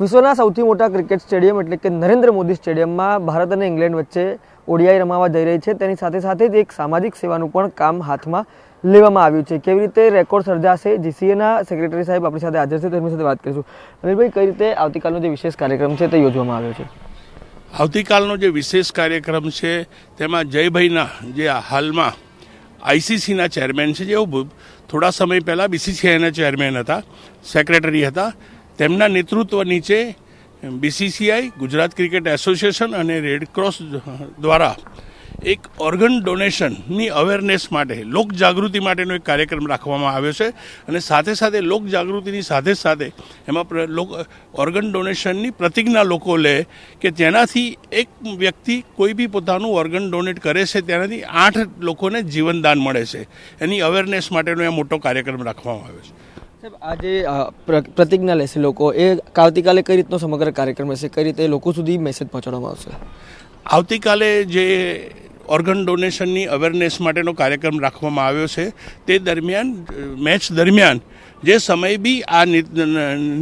વિશ્વના સૌથી મોટા ક્રિકેટ સ્ટેડિયમ એટલે કે નરેન્દ્ર મોદી સ્ટેડિયમમાં ભારત અને ઇંગ્લેન્ડ વચ્ચે ઓડીઆઈ રમાવા જઈ રહી છે। તેની સાથે સાથે જ એક સામાજિક સેવાનું પણ કામ હાથમાં લેવામાં આવ્યું છે। કેવી રીતે રેકોર્ડ સર્જાશે, જીસીએના સેક્રેટરી સાહેબ આપણી સાથે હાજર છે, તેમની સાથે વાત કરીશું। અનિલભાઈ, કઈ રીતે આવતીકાલનો જે વિશેષ કાર્યક્રમ છે તે યોજવામાં આવ્યો છે? આવતીકાલનો જે વિશેષ કાર્યક્રમ છે તેમાં જયભાઈના જે હાલમાં આઈસીસીના ચેરમેન છે, જેઓ થોડા સમય પહેલાં બીસીસીઆઈના ચેરમેન હતા, સેક્રેટરી હતા, તેમના નેતૃત્વ નીચે બીસીસીઆઈ, ગુજરાત ક્રિકેટ એસોસિએશન અને રેડક્રોસ દ્વારા એક ઓર્ગન ડોનેશનની અવેરનેસ માટે, લોક જાગૃતિ માટેનો એક કાર્યક્રમ રાખવામાં આવ્યો છે। અને સાથે સાથે લોક જાગૃતિની સાથે સાથે એમાં ઓર્ગન ડોનેશનની પ્રતિજ્ઞા લોકો લે કે જેનાથી એક વ્યક્તિ કોઈ બી પોતાનું ઓર્ગન ડોનેટ કરે છે તેનાથી 8 લોકોને જીવનદાન મળે છે। એની અવેરનેસ માટેનો એ મોટો કાર્યક્રમ રાખવામાં આવ્યો છે। સાહેબ, આજે પ્રતિજ્ઞા લેશે લોકો, એ આવતીકાલે કઈ રીતનો સમગ્ર કાર્યક્રમ રહેશે, કઈ રીતે લોકો સુધી મેસેજ પહોંચાડવામાં આવશે? આવતીકાલે જે ઓર્ગન ડોનેશનની અવેરનેસ માટેનો કાર્યક્રમ રાખવામાં આવ્યો છે તે દરમિયાન, મેચ દરમિયાન જે સમય બી આ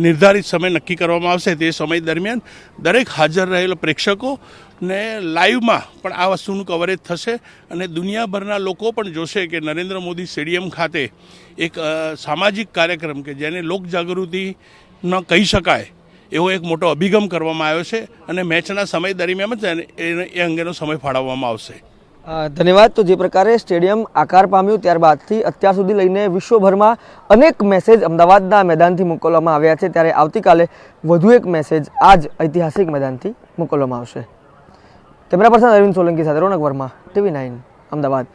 નિર્ધારિત સમય નક્કી કરવામાં આવશે તે સમય દરમિયાન દરેક હાજર રહેલા પ્રેક્ષકોને લાઈવમાં પણ આ વસ્તુનું કવરેજ થશે અને દુનિયાભરના લોકો પણ જોશે કે નરેન્દ્ર મોદી સ્ટેડિયમ ખાતે એક સામાજિક કાર્યક્રમ કે જેને લોક જાગૃતિ ન કહી શકાય એવો એક મોટો અભિગમ કરવામાં આવ્યો છે અને મેચના સમય દરમિયાન જ એ અંગેનો સમય ફાળવવામાં આવશે। ધન્યવાદ। તો જે પ્રકારે સ્ટેડિયમ આકાર પામ્યું ત્યારબાદથી અત્યાર સુધી લઈને વિશ્વભરમાં અનેક મેસેજ અમદાવાદના મેદાનથી મોકલવામાં આવ્યા છે, ત્યારે આવતીકાલે વધુ એક મેસેજ આ જ ઐતિહાસિક મેદાનથી મોકલવામાં આવશે। કેમેરા પર્સન અરવિંદ સોલંકી સાથે રોનક વર્મા, TV9 અમદાવાદ।